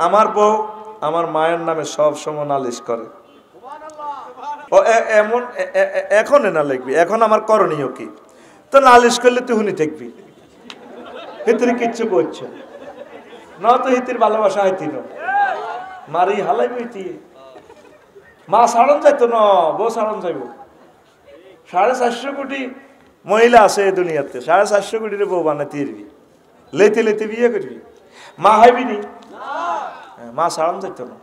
আমার বউ আমার মায়ের নামে সব সময় নালিশ করে, ও এমন এখন না লিখবি, এখন আমার করণীয় কি? তো নালিশ করলে তুই হুনি থাকবি, হিতির কিচ্ছু করছে না, তো হিতির ভালোবাসা হইতি না, মারি হালাইবি হইতি। মা সাড়ন যাইতো না, বউ সাড়ন যাইব। 450 কোটি মহিলা আছে এই দুনিয়াতে, 450 কোটির বউ বানাতে পারবি, লেতে লেতে বিয়ে করবি, মা হাইবি নি? মা সাড়ন যাইতো না,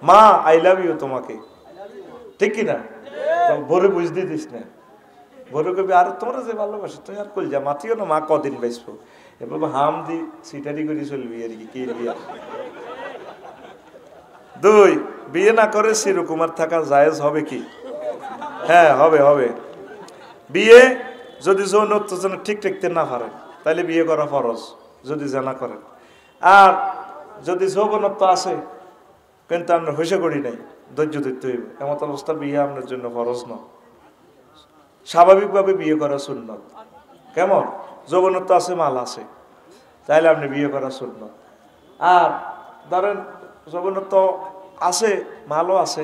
মা আই লাভ ইউ তোমাকে, ঠিক কিনা? বলে বুঝতে দিস না, বলে কবি আর তোমরা যে ভালোবাসো তুই আর কল যা মাতিও না, মা কদিন বাঁচবো, এবার হাম দি সিটারি করে চলবি আর কি। বিয়ে 2, বিয়ে না করে চিরকুমার থাকা জায়েজ হবে কি? হ্যাঁ হবে, হবে। বিয়ে যদি যৌনত্ব যেন ঠিক রাখতে না পারেন তাহলে বিয়ে করা ফরজ, যদি জানা করেন। আর যদি যৌবনত্ব আছে কিন্তু আমরা হইসে করি নাই, ধৈর্য ধরতে হইব, এমন অবস্থা বিয়ে আপনার জন্য ফরজ না, স্বাভাবিকভাবে বিয়ে করা সুন্নত। কেমন? যৌবনত্ব আছে, মাল আছে, তাইলে আপনি বিয়ে করা সুন্নত। আর ধরেন যৌবনত্ব আছে, মালও আছে,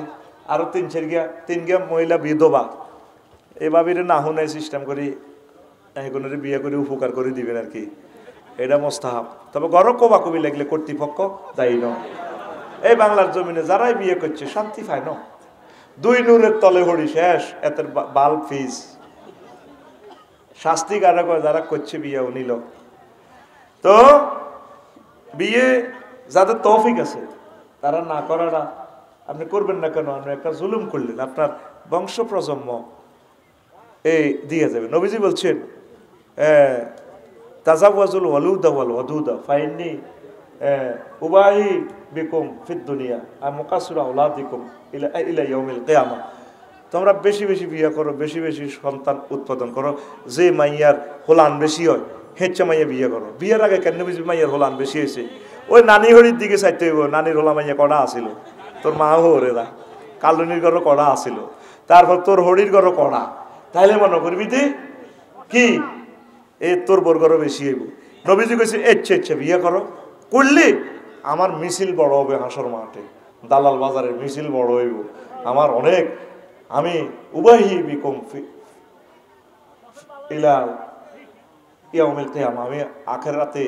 আরো 3 গিয়া মহিলা বিধবা, এভাবে না হুনাই সিস্টেম করি এগুলোর বিয়ে করে উপকার করে দিবেন আর কি, এটা মোস্তাহাব। তবে গরম কবাকবি লাগলে কর্তৃপক্ষ দায়ী ন। এই বাংলার জমিনে যারাই বিয়ে করছে শান্তি পায় না, 2 নূরের তলে হড়ি শেষ, এতের বাল ফিজ শাস্তি কারা করে যারা করছে বিয়ে নিল। তো বিয়ে যাদের তৌফিক আছে তারা না করাটা আপনি করবেন না কেন? আপনি একটা জুলুম করলেন, আপনার বংশ প্রজন্ম এই দিয়ে যাবে। নবীজি বলছেন তাজাওয়াজুল ওয়ালুদা ওয়াল ওয়াদুদা ফাইন্নি উবাহি বিকুম ফিদ দুনিয়া আর মুকাসিরু আওলাদিকুম ইলা ইয়াউমিল কিয়ামা। তোমরা বেশি বেশি বিয়ে করো, বেশি বেশি সন্তান উৎপাদন করো, যে মাইয়ার হোলান বেশি হয় হেচ্ছা মাইয়া বিয়ে করো। বিয়ের আগে কেন বুঝবি মাইয়ার হোলান বেশি হয়েছে? ওই নানি হরির দিকে চাইতে হইব, নানির হোলা মাইয়া কড়া আসিল, তোর মা হরেরা কালুনির ঘরও কড়া আসিল, তারপর তোর হরির ঘরও কড়া, তাইলে মনে করবি তুই কি এ তোর বর্গরও বেশি হইব। নবীজি কইছে ইচ্ছা বিয়ে করো, করলে আমার মিছিল বড় হবে, হাসর মাঠে দালাল বাজারের মিছিল বড় হইব, আমার অনেক, আমি উবাহি বিকুম ইলা ইয়াউমিল কিয়ামা, আমি আখিরাতে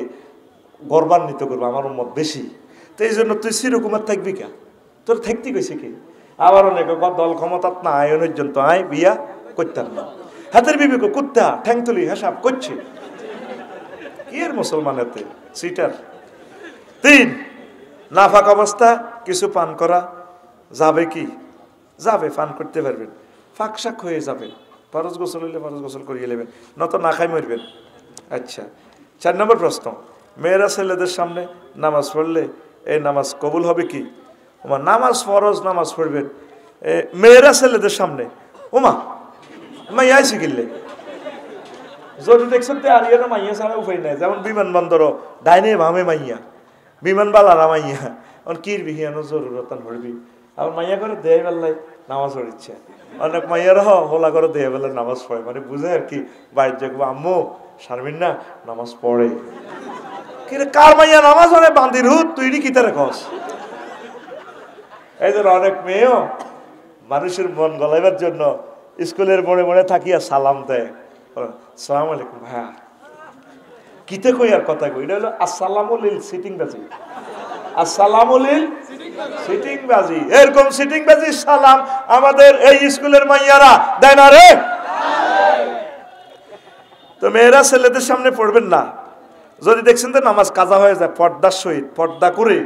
গর্বান্বিত করবো, আমার উম্মত বেশি। তো এই জন্য তুই চিরকুমার থাকবি কে? তোর থাকতে কইছে কি? আবার অনেক দল ক্ষমতাত না আয় পর্যন্ত আয় বিয়া করতাম না, হাতের বিবেক কুত্তা ঠ্যাং তুলি হিসাব করছে কি এর মুসলমানেতে সিটার। 3, নাফাক অবস্থা কিছু পান করা যাবে কি? যাবে, পান করতে পারবেন, ফাঁকশাক হয়ে যাবে, ফরজ গোসল হইলে ফরজ গোসল করিয়ে নেবেন, নত না খাই মরবেন। আচ্ছা, 4 নম্বর প্রশ্ন, মেয়েরা ছেলেদের সামনে নামাজ পড়লে এই নামাজ কবুল হবে কি? ওমা নামাজ ফরজ, নামাজ পড়বেন মেয়েরা ছেলেদের সামনে, ওমা মাইয়া আইসি কিনলে যদি দেখছেন তো আর ইয়ের মাইয়া ছাড়া উপায় নাই। যেমন বিমানবন্দর ডাইনে ভামে মাইয়া, বিমান বালারা মাইয়া, কির বিহিয়ানো জরুরতান ভরবি, আবার মাইয়া করে দেয় বেলায় নামাজ পড়িচ্ছে, অনেক মাইয়ারা হোলা করে দেয় বেলায় নামাজ পড়ে, মানে বুঝে আর কি বাইর যাবো আম্মু সারবিন না নামাজ পড়ে। কিন্তু কার মাইয়া নামাজ পড়ে বান্দির হুত তুই কি তারে কস? এই ধর অনেক মেয়েও মানুষের মন গলাইবার জন্য স্কুলের মোড়ে মোড়ে থাকিয়া সালাম দেয়, সালাম আলাইকুম ভাইয়া, কিতে কই আর কথা কই, এটা হলো আসসালামুলিল সিটিং বাজি, আসসালামুলিল সিটিং বাজি। এরকম সিটিং বাজি সালাম আমাদের এই স্কুলের মাইয়ারা দেয় না রে। তো মেয়েরা ছেলেদের সামনে পড়বেন না, যদি দেখছেন তো নামাজ কাজা হয়ে যায় পর্দার সহিত, পর্দা করে,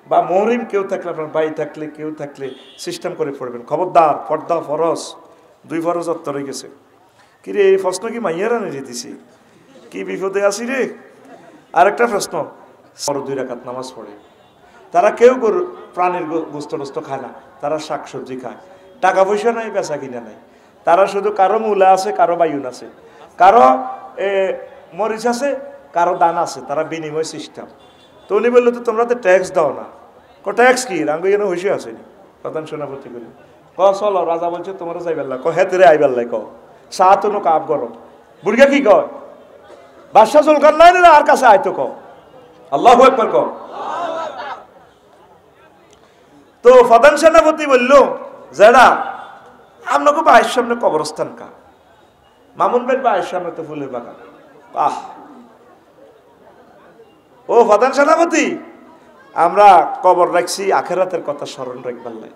বা মহরিম কেউ থাকলে, আপনার ভাই থাকলে, কেউ থাকলে সিস্টেম করে পড়বেন। খবরদার, পর্দা ফরজ, 2 ফরজ অর্থ রয়ে গেছে। কিরে এই প্রশ্ন কি মাইয়ারা নিয়ে দিছি, কি বিপদে আছি রে। আরেকটা প্রশ্ন, 2 রাকাত নামাজ পড়ে, তারা কেউ প্রাণীর গোস্ত টোস্ত খায় না, তারা শাকসবজি খায়, টাকা পয়সা নাই, বেচা কিনা নাই, তারা শুধু কারো মূলা আছে, কারো বায়ুন আছে, কারো মরিচ আছে, কারো দান আছে, তারা বিনিময় সিস্টেম। তো উনি বললো তো তোমরা তো ট্যাক্স দাও না, ট্যাক্স কি রাঙ্গু যেন হইসে আসেনি, প্রধান সেনাপতি বলি চলো, রাজা বলছে তোমরা যাইবেল্লা, হেতেরে আইবেল্লাই সাহাতনো কাপ গরম বুড়িয়া কি কয়, বাদশাহ জুলকার নাই না আর কাছে আয়তো আল্লাহু আকবার তো প্রধান সেনাপতি বলল, যারা আপনাকে বাড়ির সামনে কবরস্থান কা? মামুন ভাই বাড়ির সামনে তো ফুলের বাগান। আহ, ও প্রধান সেনাপতি, আমরা কবর রাখছি আখেরাতের কথা স্মরণ রাখবার লাই।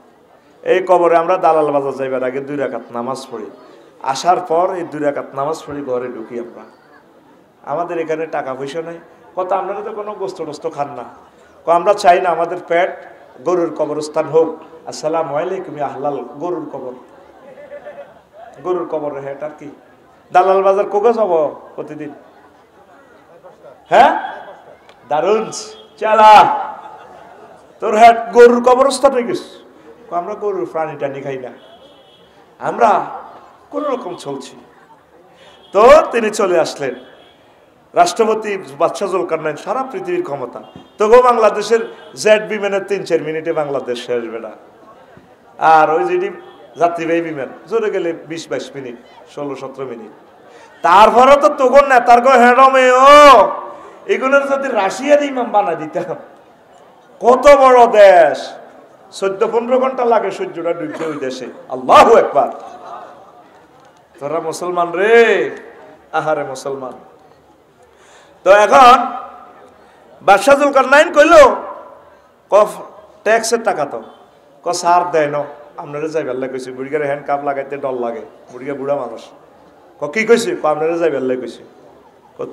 এই কবরে আমরা দালাল বাজার যাইবার আগে 2 রাকাত নামাজ পড়ি, আসার পর এই 2 রাকাত নামাজ পড়ি ঘরে ঢুকি আমরা। আমাদের এখানে টাকা পয়সা নাই। কত আপনারা তো কোনো গোস্ত টোস্ত খান না। আমরা চাই না আমাদের পেট গরুর কবরস্থান হোক। আসসালামু আলাইকুম আহলাল গরুর কবর, গরুর কবর হেট আর কি। দালাল বাজার কোকে যাব প্রতিদিন? হ্যাঁ, দারুন চালা, তোর হেট গরুর কবরস্থান হয়ে গেছে। আমরা গরুর প্রাণী টানি খাই না, আমরা কোন রকম চলছি। তো তিনি চলে আসলেন, রাষ্ট্রপতি বাদশাহ জুলকারনাইন, সারা পৃথিবীর ক্ষমতা। তবু বাংলাদেশের জেড বিমানের 3-4 মিনিটে বাংলাদেশ শেষ বেড়া। আর ওই যেটি যাত্রীবাহী বিমান জোরে গেলে 20-22 মিনিট, 16-17 মিনিট। তারপরে তো তখন নেতার গো হেডমে ও এগুলোর যদি রাশিয়ার ইমাম বানা দিতাম, কত বড় দেশ, 14-15 ঘন্টা লাগে সূর্যটা ডুবতে ওই দেশে। আল্লাহু আকবার। তোরা মুসলমান রে, আহারে মুসলমান। তো এখন বাদশাহ জুলকারনাইন কইল, ট্যাক্সের টাকা তো সার দেয় ন, আপনারা যাইবার লাগে কইছে। বুড়িগারে হ্যান্ড কাপ লাগাইতে ডর লাগে, বুড়িগা বুড়া মানুষ। কি কইছে? আপনারা যাইবার লাগে কইছে।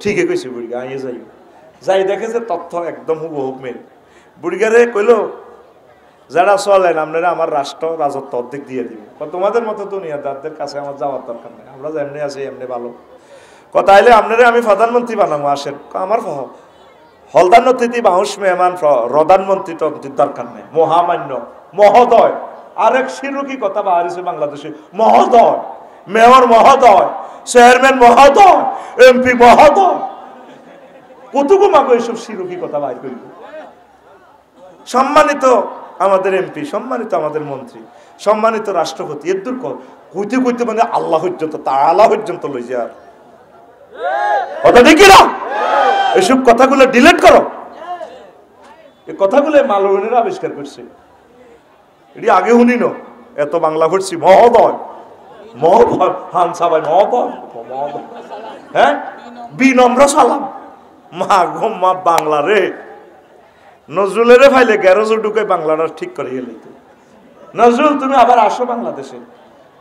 ঠিকই কইছে বুড়িগা, আইয়ে যাই। যাই দেখে যে তথ্য একদম হুবহুব মিল। বুড়িগারে কইল, যারা চলেন আপনারা আমার রাষ্ট্র রাজত্ব অর্ধেক দিয়ে দিবে। তোমাদের মতো দুনিয়াদারদের কাছে আমার যাওয়ার দরকার নেই, আমরা যেমনি আছি এমনি ভালো। কথা হলে আপনারা আমি প্রধানমন্ত্রী বানাবো, আসেন। আমার হলদার অতিথি বাউস মেহমান প্রধানমন্ত্রী টন্ত্রীর দরকার নেই, মহামান্য মহোদয়। আরেক শিরুকি কথা বাহারিছে বাংলাদেশে, মহোদয়, মেয়র মহোদয়, চেয়ারম্যান মহোদয়, এমপি মহোদয়। কতটুকু মাগো এইসব শিরুকি কথা বাইর করিব। সম্মানিত আমাদের এমপি, সম্মানিত আমাদের মন্ত্রী, সম্মানিত রাষ্ট্রপতি, এর দূর কইতে কইতে মানে আল্লাহ পর্যন্ত, তাআলা পর্যন্ত লই যায়। কথা ঠিক না? এসব কথাগুলো ডিলিট করো। এই কথাগুলো মালবিনের আবিষ্কার করছে, এটি আগে শুনি না। এত বাংলা পড়ছি, মহোদয় মহোদয়, হান সাবাই মহোদয়, হ্যাঁ, বিনম্র সালাম। মা গো মা, বাংলা রে। নজরুলের ফাইলে গ্যারেজও ঢুকে বাংলাটা ঠিক করে গেলে। নজরুল, তুমি আবার আসো বাংলাদেশে।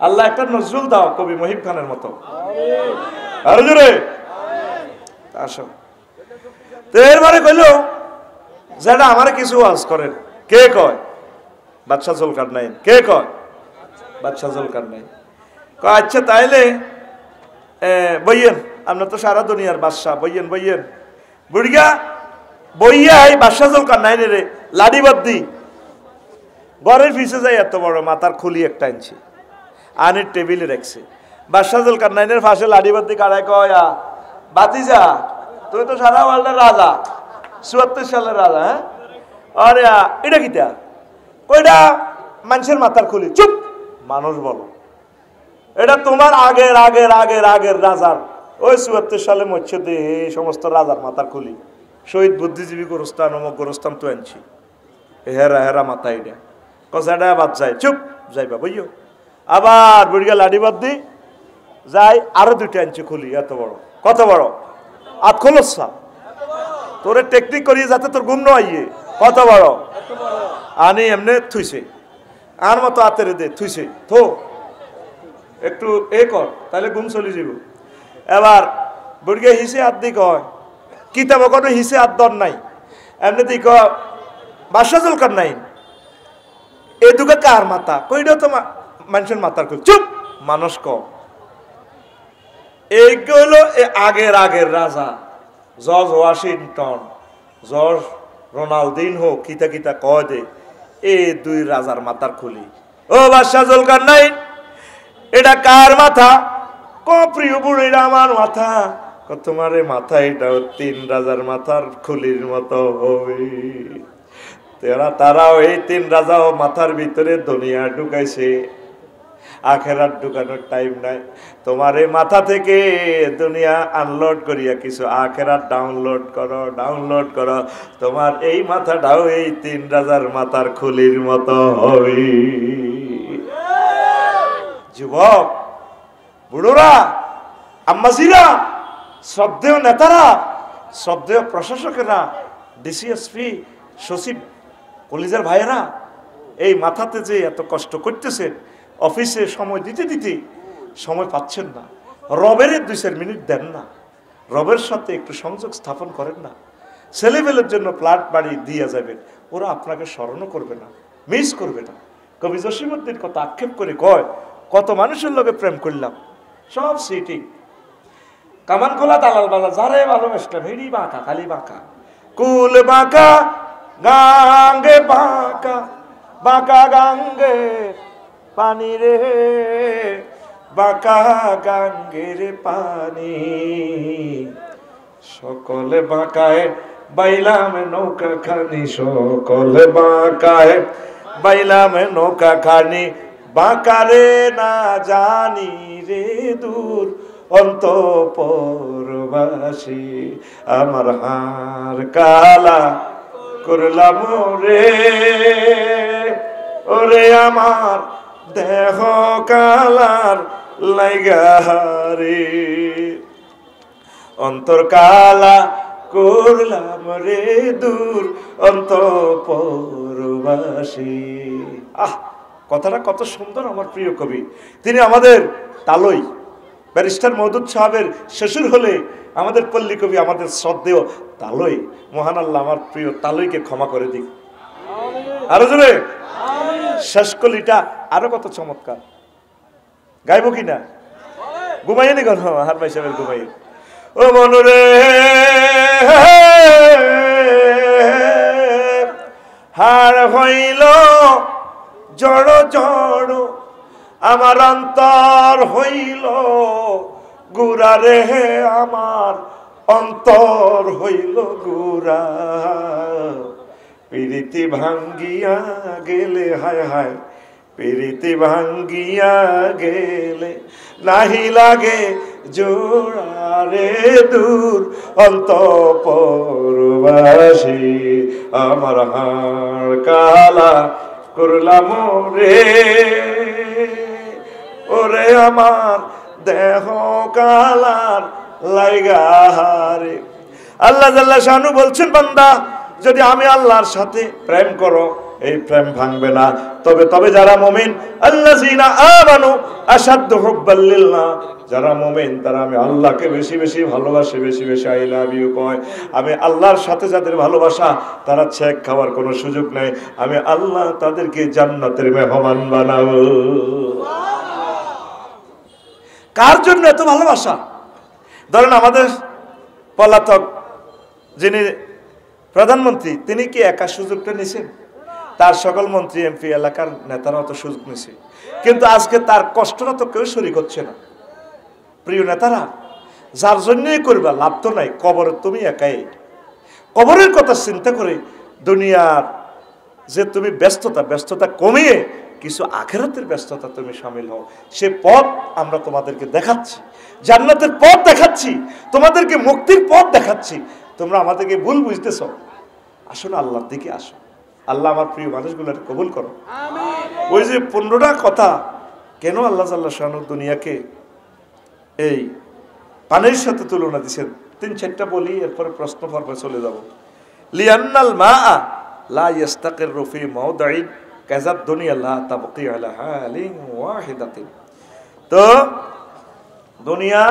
আল্লাহ একটা নজরুল দাও, কবি মহিব খানের মতো। আর জোরে আসো। তো এরবারে কইল, যারা আমার কিছু ওয়াজ করেন। কে কয়? বাদশাহ জুলকারনাইন। কে কয়? বাদশাহ জুলকারনাইন। কয় আচ্ছা তাইলে বইয়েন, আপনার তো সারা দুনিয়ার বাদশাহ, বইয়েন বইয়েন। বুড়িগা বইয়াই বাদশাহ জুলকারনাইনের লাডি বাদ্দি ঘরের পিছে যাই, এত বড় মাথার খুলি একটা আনছে, আনের টেবিলে রাখছে। বাদশাহ জুলকারনাইনের পাশে লাডি বাদ্দি কারায় কয়, বাতিজা তুই তো সারা ওয়ার্ল্ডের রাজা, 74 সালের রাজা। হ্যাঁ, আরে এটা কিটা? কইটা মানুষের মাথার খুলি। চুপ, মানুষ বলো। এটা তোমার আগের আগের আগের আগের রাজার, ওই 74 সালে মরছে দে এই সমস্ত রাজার মাথার খুলি। শহীদ বুদ্ধিজীবী গোরস্থান, অমুক গোরস্থান তো আনছি। হেরা হেরা মাথা এটা কষাটা বাদ যায়। চুপ, যাইবা বইও। আবার বুড়িয়া লাডি বাদ দি যাই, আরো 2টা আনছি খুলি, এত বড়। কত বড়? আত খোলসা তোরে টেকনিক করিয়ে যাতে তোর ঘুম নয়। কত বড়? আনি এমনি থুইছে, আর মতো আতেরে দে থুইছে, থো একটু এ কর, তাহলে ঘুম চলে যাব। এবার বুড়িয়া হিসে হাত দি কয়, কিতাব কোনো হিসে হাত দর নাই, এমনি দি কয় বাদশাহ জুলকারনাইন এ দুটো কার মাথা? কইটা তো মানুষের মাথার খুল। চুপ, মানুষ ক এইগুলো আগের আগের রাজা, জর্জ ওয়াশিংটন, জর্জ রোনাল্ডিনহো, কিতা কিতা কয় দে, এই 2 রাজার মাথার খুলি। ও বাদশাহ জুলকারনাইন, এটা কার মাথা? ক প্রিয় বুড়ো, এটা আমার মাথা। তোমার মাথা এটাও 3 রাজার মাথার খুলির মতো হবে। তারাও এই 3 রাজাও মাথার ভিতরে দুনিয়া ঢুকাইছে। আখেরাত ঢুকানোর টাইম নাই। তোমার এই মাথা থেকে দুনিয়া আনলোড করিয়া কিছু আখেরাত ডাউনলোড করো। তোমার এই মাথাটাও এই 3 রাজার মাথার খুলির মতো হবে। যুবক, বুড়োরা, আম্মাজিরা, শ্রদ্ধেয় নেতারা, শ্রদ্ধেয় প্রশাসকেরা, ডিসিএসপি, সচিব, কলিজার ভাইয়েরা, এই মাথাতে যে এত কষ্ট করতেছেন, অফিসে সময় দিতে সময় পাচ্ছেন না, রবের 2-4 মিনিট দেন না, রবের সাথে একটু সংযোগ স্থাপন করেন না, ছেলেবেলের জন্য প্লাট বাড়ি দিয়ে যাবেন, ওরা আপনাকে স্মরণও করবে না, মিস করবে না। কবি জসিমউদ্দিন কত আক্ষেপ করে কয়, কত মানুষের লোকে প্রেম করলাম, সব সিটিং, কামান খোলা দালাল বাজার, যারে ভালোবাসলাম হেডি বাঁকা, খালি বাঁকা, কুল বাঁকা গাঙ্গে বাঁকা গাঙ্গে পানি রে, বাঁকা গাঙ্গের পানি, সকলে বাঁকায় বাইলাম নৌকা খানি, সকলে বাঁকায় বাইলাম নৌকা খানি, বাঁকারে না জানি রে দূর অন্তঃপুরবাসী, আমার হার কালা করলাম রে, ওরে আমার দেহ কালার লাইগারে, অন্তর কালা করলাম রে দূর অন্তঃপুরবাসী। কথাটা কত সুন্দর আমার প্রিয় কবি। তিনি আমাদের তালই ব্যারিস্টার মওদুদ সাহেবের শ্বশুর হলে আমাদের পল্লী কবি, আমাদের শ্রদ্ধেয় তালই। মহান আল্লাহ আমার প্রিয় তালইকে ক্ষমা করে দিক। আরো জোরে শেষ কলিটা আরো কত চমৎকার, গাইব কিনা? ঘুমাইনি কেন? হার ভাই সাহেবের ঘুমাই। ও মনুরে হার হইল জড় জড়, আমার অন্তর হইল গুড়া রে, আমার অন্তর হইল গুড়া, প্রীতি ভাঙ্গিয়া গেলে, হায় হায় প্রীতি ভাঙ্গিয়া গেলে, নাহি লাগে জোড়া রে দূর অন্তঃপুরবাসী, আমার হাড় কালা করলাম রে, ওরে আমার দেহ কালার লাইগারে। আল্লাহ জাল্লা শানু বলছেন, বান্দা যদি আমি আল্লাহর সাথে প্রেম করো, এই প্রেম ভাঙবে না। তবে যারা মুমিন, আল্লাযিনা আমানু আশাদ্দু হুব্বাল লিল্লাহ, যারা মুমিন তারা আমি আল্লাহকে বেশি বেশি ভালোবাসে, বেশি বেশি আই লাভ ইউ কয়। আমি আল্লাহর সাথে যাদের ভালোবাসা, তারা ছেক খাওয়ার কোনো সুযোগ নেই। আমি আল্লাহ তাদেরকে জান্নাতের মেহমান বানাবো। কার জন্য এত ভালোবাসা? ধরেন আমাদের পলাতক যিনি প্রধানমন্ত্রী, তিনি কি একা সুযোগটা নিছেন? তার সকল মন্ত্রী এমপি এলাকার নেতারা তো সুযোগ নিছে, কিন্তু আজকে তার কষ্টটা তো কেউ শরীক হচ্ছে না। প্রিয় নেতারা, যার জন্যই করবা লাভ তো নাই, কবর তুমি একাই। কবরের কথা চিন্তা করে দুনিয়ার যে তুমি ব্যস্ততা কমিয়ে কিছু আখিরাতের ব্যস্ততা তুমি শামিল হও। সে পথ আমরা তোমাদেরকে দেখাচ্ছি, জান্নাতের পথ দেখাচ্ছি, তোমাদেরকে মুক্তির পথ দেখাচ্ছি। তোমরা আমাদেরকে ভুল বুঝতেছ, আসলে আল্লাহর দিকে আসো। আল্লাহ আমার প্রিয় মানুষগুলোকে কবুল করো। ওই যে 15টা কথা কেন আল্লাহ জাল্লা শানু দুনিয়াকে এই পানির সাথে তুলনা দিচ্ছেন, 3-4টা বলি, এরপরে প্রশ্ন পর্বে চলে যাব। লিয়ান্নাল মাআ লা ইস্তাকিরু ফি মাওদিন কাযাদ দুনিয়া লা তাবকি আলা হালিন ওয়াহিদাতিন। তো দুনিয়া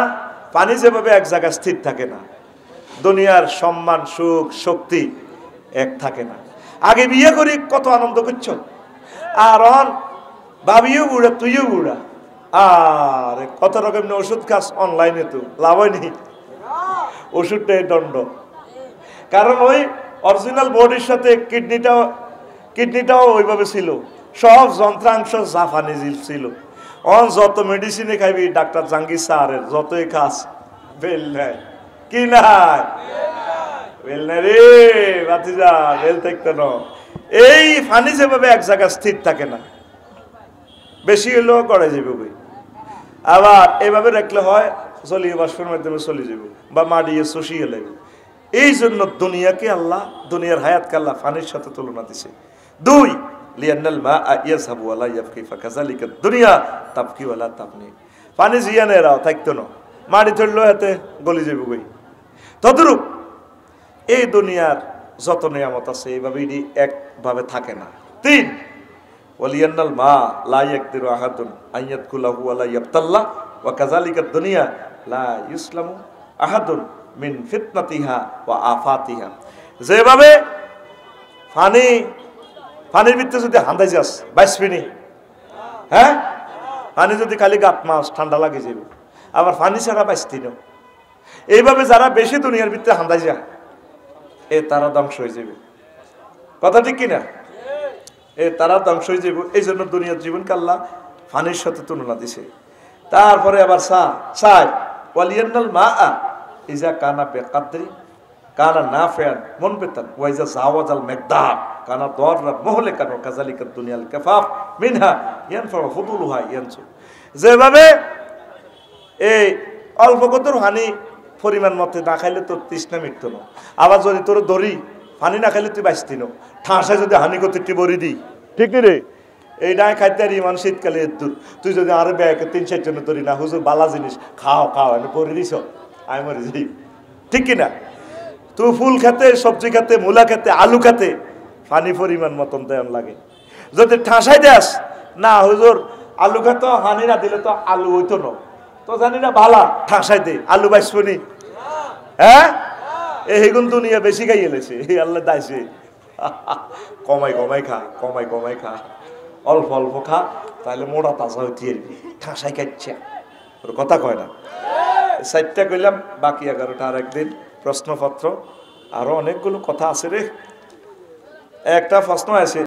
পানি যেভাবে এক জায়গায় স্থির থাকে না, দুনিয়ার সম্মান সুখ শক্তি এক থাকে না। আগে বিয়ে করি কত আনন্দ করছ, আর ভাবিও বুড়া, তুইও বুড়া, আর কত রকম ওষুধ খাস অনলাইনে, তো লাভ হয়নি, ওষুধটাই দণ্ড। কারণ ওই অরিজিনাল বডির সাথে কিডনিটাও ওইভাবে ছিল, সব যন্ত্রাংশ জাপানি ছিল। যত মেডিসিনে খাইবি ডাক্তার জাঙ্গির স্যারের, যতই খাস বেল নাই, কি নাই বেল নাই রে বাতিজা, বেল থাকতে ন। এই ফানি যেভাবে এক জায়গায় স্থির থাকে না, বেশি হলেও গড়ে যাবে বই। আবার এভাবে রাখলে হয় জলীয় বাষ্পের মাধ্যমে চলে যাবে বা মাড়িয়ে শুষিয়ে লাগবে। এই জন্য দুনিয়াকে আল্লাহ, দুনিয়ার হায়াতকে আল্লাহ ফানির সাথে তুলনা দিছে। দুই, লিয়ান্নাল মা ইয়াযহাবু ওয়া লা ইয়াবকি ফাকাযালিকা দুনিয়া তাবকি ওয়া লা তাবনি। পানি জিয়ানেরাও থাকতো না, মাটি ধরলো হাতে গলি যাবে বই। তদ্রূপ এই দুনিয়ার যত নিয়ামত আছে এইভাবে এটি একভাবে থাকে না। তিন, ওয়ালিয়ান্নাল মা লা ইয়াকদিরু আহাদুন আন ইয়াদখুলাহু ওয়া লা ইয়াবতাল্লাহ ওয়া কাযালিকা দুনিয়া লা ইউসলামু আহাদুন মিন ফিতনাতিহা ওয়া আফাতিহা। যেভাবে পানির ভিতরে যদি হান্দাই যাস বাইসবিনি, হ্যাঁ, পানি যদি খালি গাত মাস ঠান্ডা লাগে যাবে, আবার পানি ছাড়া বাইসতি না। এইভাবে যারা বেশি দুনিয়ার ভিতরে হান্দাই যায় তারা ধ্বংস হয়ে যাবে। কথা ঠিক কিনা? তারা ধ্বংস হয়ে যাবে। এই জন্য দুনিয়ার জীবনকে আল্লাহ পানির সাথে তুলনা দিছে। তারপরে আবার সাই ওয়ালিয়ান্নাল মা ইজা কানা বেকাদরি কানা নাফিয়ান মুনবিতান ওয়া ইজা জাওয়াজাল মিকদার কানা দাররান মুহলিকান ওয়া কাযালিকা দুনিয়াল কাফাফ মিনহা ইয়ানফা ফুদুলুহা ইয়ানসু। যেভাবে এই অল্প কত হানি পরিমাণ মতে না খাইলে তোর তৃষ্ণা মিটতো না, আবার যদি তোর দড়ি পানি না খাইলে তুই বাঁচতি না, ঠাঁসায় যদি হানি করতে বড়ি দিই, ঠিক নি রে? এই নাই খাইতে আর ইমান শীতকালে দূর, তুই যদি আরো ব্যাগ 3-4 জন ধরি না, হুজুর বালা জিনিস খাও আমি পরে দিস আমি মরে যাই, ঠিক কিনা? তুই ফুল খেতে, সবজি খেতে, মূলা খেতে, আলু খেতে পানি পরিমাণ মতন দেন লাগে। যদি ঠাঁসাই দেস না হুজুর আলু খেতে হানি না দিলে তো আলু হইতো না, তো জানি না ভালা ঠাঁসাই দে আলু বাইসনি, হ্যাঁ? এইগুন দুনিয়া বেশি খাই এলেছে, এই আল্লাহ দাইছে। কমাই খা, অল্প খা, তাহলে মোড়া তাজা হইতে ঠাঁসাই খাচ্ছে, ওর কথা কয় না। 4টা কইলাম, বাকি 11টা আর একদিন। প্রশ্নপত্র আরো অনেকগুলো কথা আছে রে। একটা প্রশ্ন আছে।